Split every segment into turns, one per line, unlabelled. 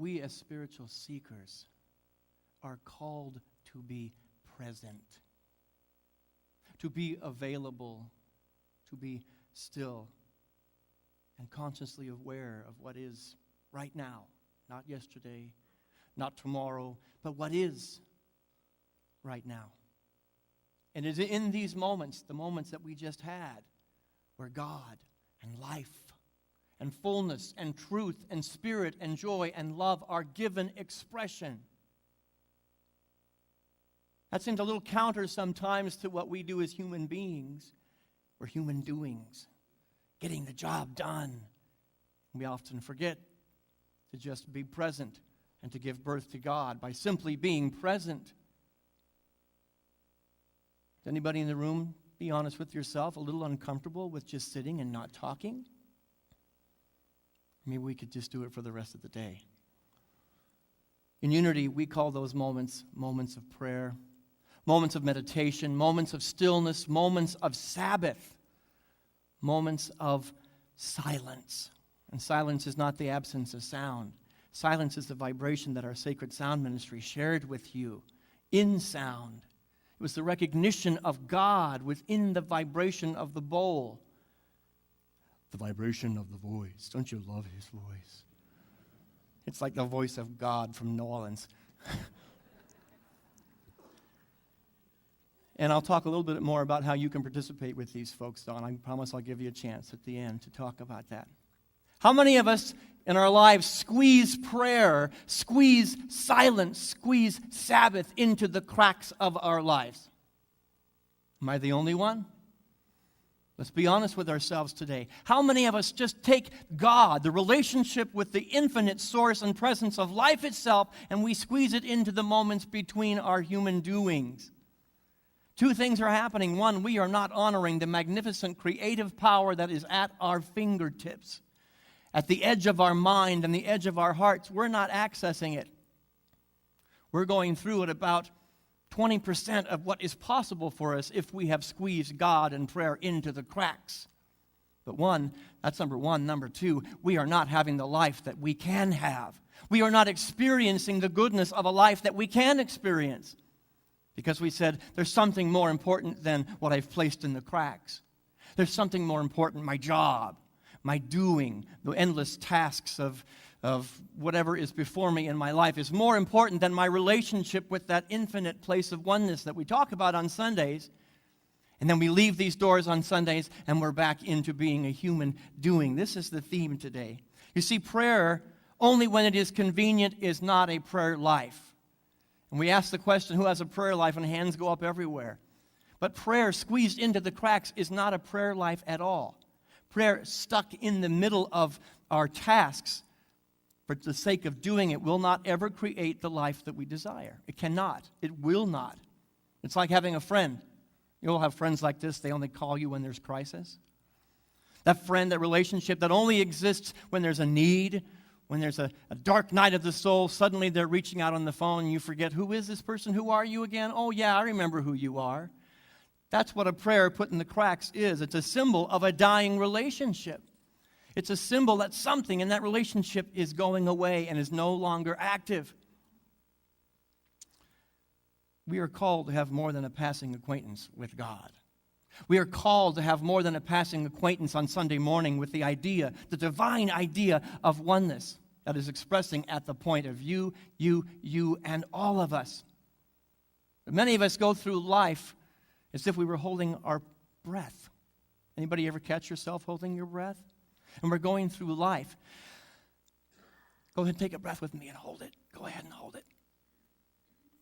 we as spiritual seekers are called to be present, to be available, to be still and consciously aware of what is right now, not yesterday, not tomorrow, but what is right now. And it is in these moments, the moments that we just had, where God and life and fullness and truth and spirit and joy and love are given expression. That seems a little counter sometimes to what we do as human beings. We're human doings, getting the job done. We often forget to just be present and to give birth to God by simply being present. Does anybody in the room, be honest with yourself, a little uncomfortable with just sitting and not talking? Maybe we could just do it for the rest of the day. In Unity, we call those moments moments of prayer, moments of meditation, moments of stillness, moments of Sabbath, moments of silence. And silence is not the absence of sound. Silence is the vibration that our sacred sound ministry shared with you in sound. It was the recognition of God within the vibration of the bowl. The vibration of the voice. Don't you love his voice? It's like the voice of God from New Orleans. And I'll talk a little bit more about how you can participate with these folks, Don. I promise I'll give you a chance at the end to talk about that. How many of us in our lives squeeze prayer, squeeze silence, squeeze Sabbath into the cracks of our lives? Am I the only one? Let's be honest with ourselves today. How many of us just take God, the relationship with the infinite source and presence of life itself, and we squeeze it into the moments between our human doings? Two things are happening. One, we are not honoring the magnificent creative power that is at our fingertips. At the edge of our mind and the edge of our hearts, we're not accessing it. We're going through at about 20% of what is possible for us if we have squeezed God and prayer into the cracks. But that's number one. Number two, we are not having the life that we can have. We are not experiencing the goodness of a life that we can experience. Because we said, there's something more important than what I've placed in the cracks. There's something more important, my job, my doing, the endless tasks of whatever is before me in my life is more important than my relationship with that infinite place of oneness that we talk about on Sundays. And then we leave these doors on Sundays and we're back into being a human doing. This is the theme today. You see, prayer, only when it is convenient, is not a prayer life. And we ask the question, who has a prayer life? And hands go up everywhere. But prayer squeezed into the cracks is not a prayer life at all. Prayer stuck in the middle of our tasks for the sake of doing it will not ever create the life that we desire. It cannot. It will not. It's like having a friend. You'll have friends like this. They only call you when there's crisis. That friend, that relationship that only exists when there's a need, when there's a dark night of the soul, suddenly they're reaching out on the phone and you forget, who is this person? Who are you again? Oh, yeah, I remember who you are. That's what a prayer put in the cracks is. It's a symbol of a dying relationship. It's a symbol that something in that relationship is going away and is no longer active. We are called to have more than a passing acquaintance with God. We are called to have more than a passing acquaintance on Sunday morning with the idea, the divine idea of oneness that is expressing at the point of you, and all of us. But many of us go through life as if we were holding our breath. Anybody ever catch yourself holding your breath? And we're going through life. Go ahead and take a breath with me and hold it. Go ahead and hold it.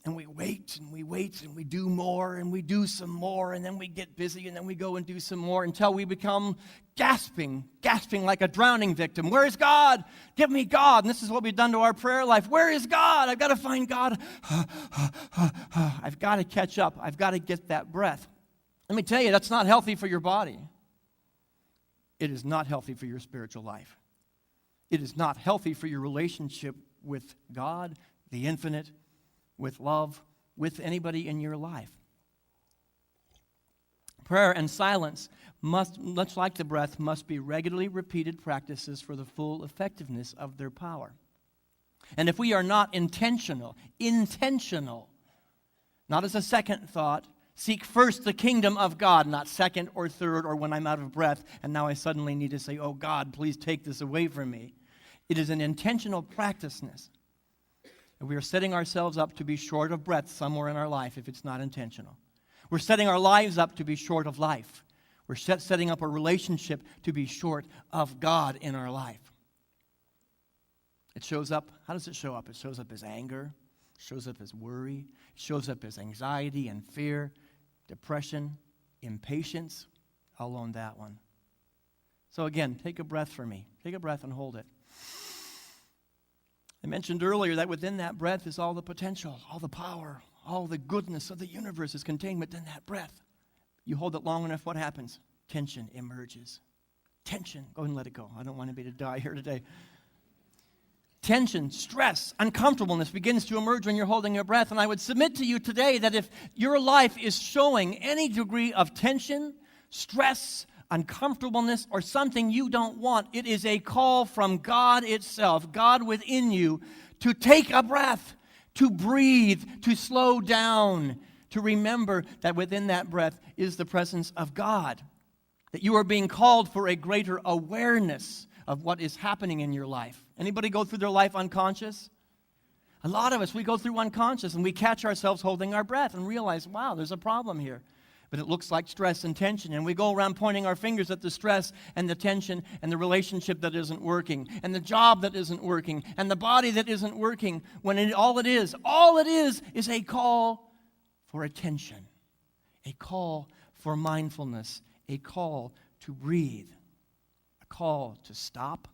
And we wait and we wait and we do more and we do some more and then we get busy and then we go and do some more until we become gasping like a drowning victim. Where is God? Give me God. And this is what we've done to our prayer life. Where is God? I've got to find God. I've got to catch up. I've got to get that breath. Let me tell you, that's not healthy for your body. It is not healthy for your spiritual life. It is not healthy for your relationship with God, the infinite, with love, with anybody in your life. Prayer and silence must, much like the breath, must be regularly repeated practices for the full effectiveness of their power. And if we are not intentional, not as a second thought, seek first the kingdom of God, not second or third or when I'm out of breath and now I suddenly need to say, oh God, please take this away from me. It is an intentional practiceness. And we are setting ourselves up to be short of breath somewhere in our life if it's not intentional. We're setting our lives up to be short of life. We're setting up a relationship to be short of God in our life. It shows up, how does it show up? It shows up as anger, it shows up as worry, it shows up as anxiety and fear, depression, impatience. I'll own that one. So again, take a breath for me. Take a breath and hold it. I mentioned earlier that within that breath is all the potential, all the power, all the goodness of the universe is contained within that breath. You hold it long enough, what happens? Tension emerges. Tension. Go ahead and let it go. I don't want anybody to die here today. Tension, stress, uncomfortableness begins to emerge when you're holding your breath. And I would submit to you today that if your life is showing any degree of tension, stress, uncomfortableness, or something you don't want, it is a call from God itself, God within you, to take a breath, to breathe, to slow down, to remember that within that breath is the presence of God, that you are being called for a greater awareness of what is happening in your life. Anybody go through their life unconscious? A lot of us, we go through unconscious and we catch ourselves holding our breath and realize, wow, there's a problem here. But it looks like stress and tension, and we go around pointing our fingers at the stress and the tension and the relationship that isn't working, and the job that isn't working, and the body that isn't working, when all it is a call for attention, a call for mindfulness, a call to breathe, a call to stop,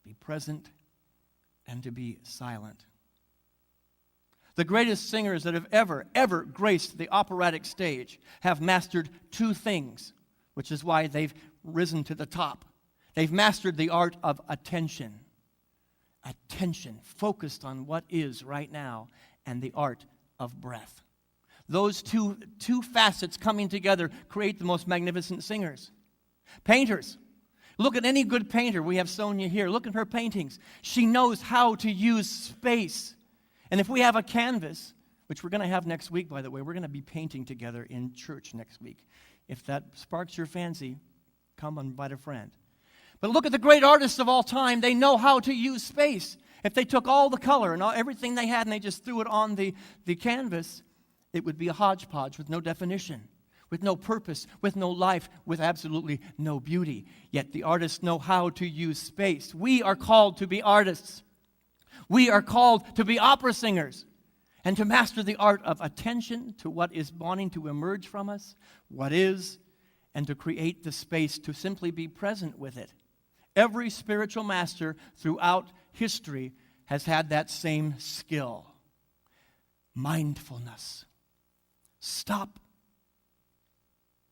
be present, and to be silent. The greatest singers that have ever graced the operatic stage have mastered two things, which is why they've risen to the top. They've mastered the art of attention, focused on what is right now, and the art of breath. Those two facets coming together create the most magnificent singers. Painters. Look at any good painter. We have Sonia here. Look at her paintings. She knows how to use space. And if we have a canvas, which we're going to have next week, by the way, we're going to be painting together in church next week. If that sparks your fancy, come and invite a friend. But look at the great artists of all time. They know how to use space. If they took all the color and everything they had and they just threw it on the canvas, it would be a hodgepodge with no definition, with no purpose, with no life, with absolutely no beauty. Yet the artists know how to use space. We are called to be artists. We are called to be opera singers and to master the art of attention to what is wanting to emerge from us, what is, and to create the space to simply be present with it. Every spiritual master throughout history has had that same skill. Mindfulness. Stop.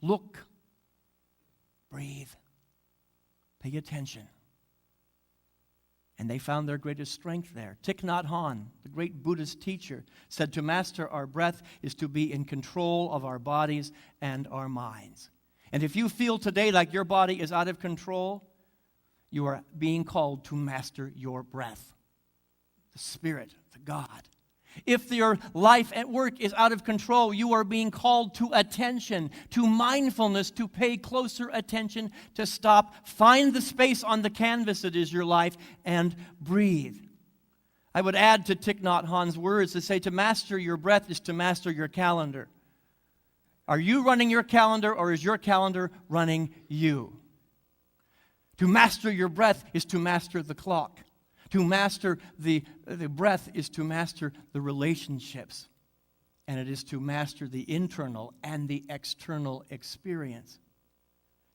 Look. Breathe. Pay attention. And they found their greatest strength there. Thich Nhat Hanh, the great Buddhist teacher, said to master our breath is to be in control of our bodies and our minds. And if you feel today like your body is out of control, you are being called to master your breath, the Spirit, the God. If your life at work is out of control, you are being called to attention, to mindfulness, to pay closer attention, to stop, find the space on the canvas that is your life, and breathe. I would add to Thich Nhat Hanh's words to say to master your breath is to master your calendar. Are you running your calendar or is your calendar running you? To master your breath is to master the clock. To master the breath is to master the relationships. And it is to master the internal and the external experience.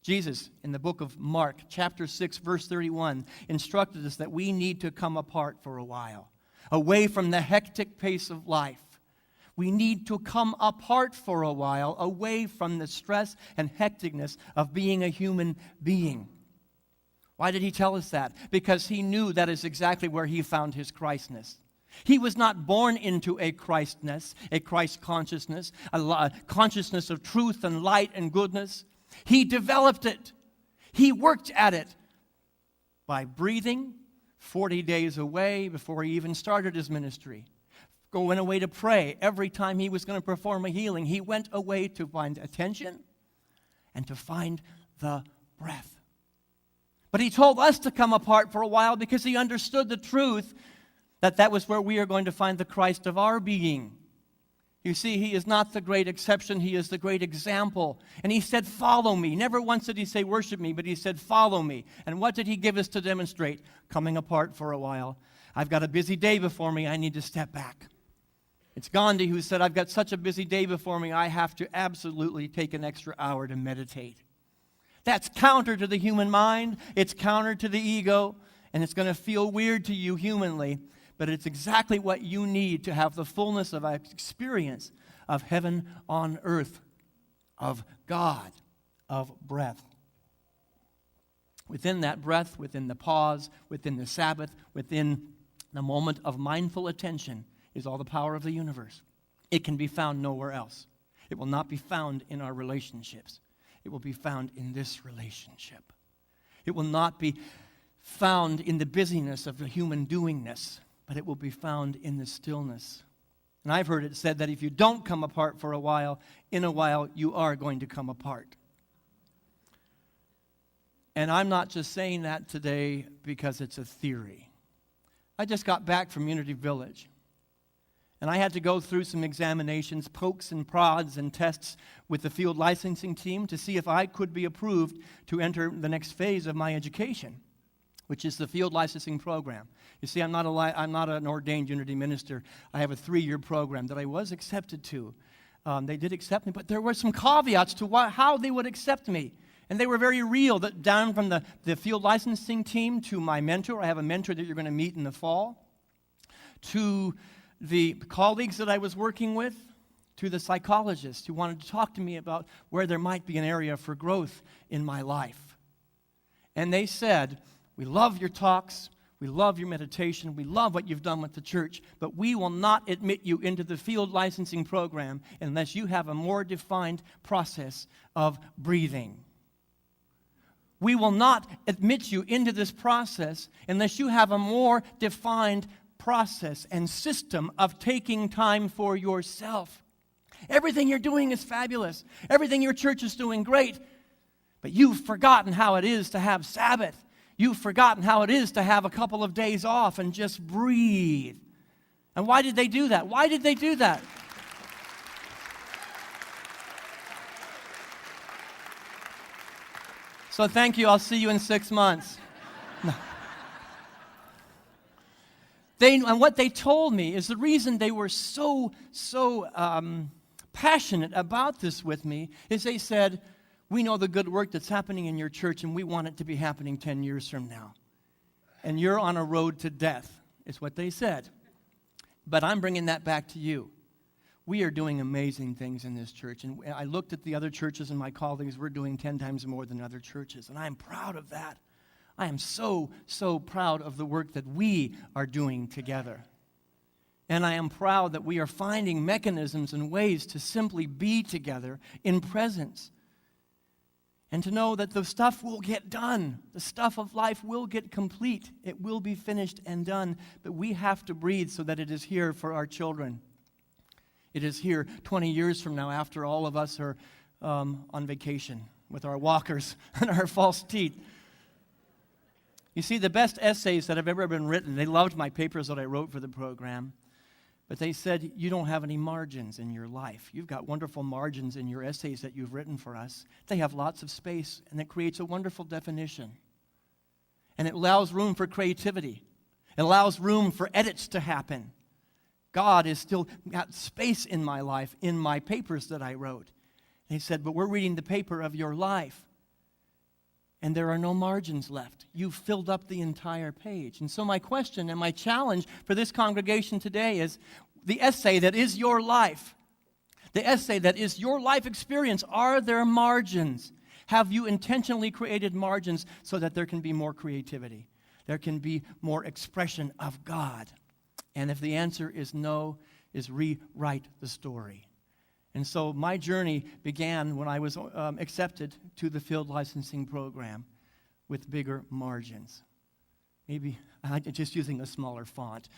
Jesus, in the book of Mark, chapter 6, verse 31, instructed us that we need to come apart for a while, away from the hectic pace of life. We need to come apart for a while, away from the stress and hecticness of being a human being. Why did he tell us that? Because he knew that is exactly where he found his Christness. He was not born into a Christness, a Christ consciousness, a consciousness of truth and light and goodness. He developed it. He worked at it by breathing, 40 days away before he even started his ministry. Went away to pray. Every time he was going to perform a healing, he went away to find attention and to find the breath. But he told us to come apart for a while because he understood the truth that that was where we are going to find the Christ of our being. You see, he is not the great exception, he is the great example. And he said, follow me. Never once did he say, worship me, but he said, follow me. And what did he give us to demonstrate? Coming apart for a while. I've got a busy day before me, I need to step back. It's Gandhi who said, I've got such a busy day before me, I have to absolutely take an extra hour to meditate. That's counter to the human mind, it's counter to the ego, and it's going to feel weird to you humanly, but it's exactly what you need to have the fullness of experience of heaven on earth, of God, of breath. Within that breath, within the pause, within the Sabbath, within the moment of mindful attention, is all the power of the universe. It can be found nowhere else. It will not be found in our relationships. It will be found in this relationship. It will not be found in the busyness of the human doingness, but it will be found in the stillness. And I've heard it said that if you don't come apart for a while, in a while you are going to come apart. And I'm not just saying that today because it's a theory. I just got back from Unity Village. And I had to go through some examinations, pokes and prods and tests with the field licensing team to see if I could be approved to enter the next phase of my education, which is the field licensing program. You see, I'm not an ordained Unity minister. I have a 3-year program that I was accepted to. They did accept me, but there were some caveats to how they would accept me. And they were very real, that down from the field licensing team to my mentor. I have a mentor that you're going to meet in the fall. To the colleagues that I was working with, to the psychologists who wanted to talk to me about where there might be an area for growth in my life. And they said, we love your talks, we love your meditation, we love what you've done with the church, but we will not admit you into the field licensing program unless you have a more defined process of breathing. We will not admit you into this process unless you have a more defined process and system of taking time for yourself. Everything you're doing is fabulous. Everything your church is doing great. But you've forgotten how it is to have Sabbath. You've forgotten how it is to have a couple of days off and just breathe. And why did they do that? Why did they do that? So thank you. I'll see you in 6 months. No. And what they told me is the reason they were so passionate about this with me is they said, we know the good work that's happening in your church and we want it to be happening 10 years from now. And you're on a road to death, is what they said. But I'm bringing that back to you. We are doing amazing things in this church. And I looked at the other churches and my colleagues, we're doing 10 times more than other churches. And I'm proud of that. I am so proud of the work that we are doing together. And I am proud that we are finding mechanisms and ways to simply be together in presence. And to know that the stuff will get done. The stuff of life will get complete. It will be finished and done. But we have to breathe so that it is here for our children. It is here 20 years from now after all of us are on vacation with our walkers and our false teeth. You see, the best essays that have ever been written, they loved my papers that I wrote for the program, but they said, you don't have any margins in your life. You've got wonderful margins in your essays that you've written for us. They have lots of space, and it creates a wonderful definition. And it allows room for creativity. It allows room for edits to happen. God has still got space in my life, in my papers that I wrote. And he said, but we're reading the paper of your life. And there are no margins left. You've filled up the entire page. And so my question and my challenge for this congregation today is the essay that is your life. The essay that is your life experience. Are there margins? Have you intentionally created margins so that there can be more creativity? There can be more expression of God. And if the answer is no, is rewrite the story. And so my journey began when I was accepted to the field licensing program with bigger margins. Maybe I'm just using a smaller font.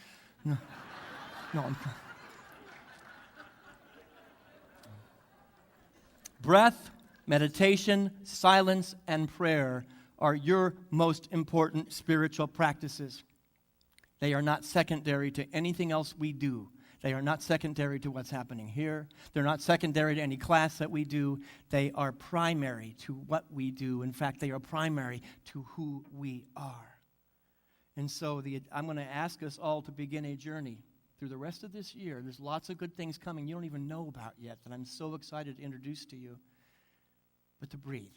No, no. Breath, meditation, silence, and prayer are your most important spiritual practices. They are not secondary to anything else we do. They are not secondary to what's happening here. They're not secondary to any class that we do. They are primary to what we do. In fact, they are primary to who we are. And so I'm going to ask us all to begin a journey through the rest of this year. There's lots of good things coming you don't even know about yet that I'm so excited to introduce to you. But to breathe.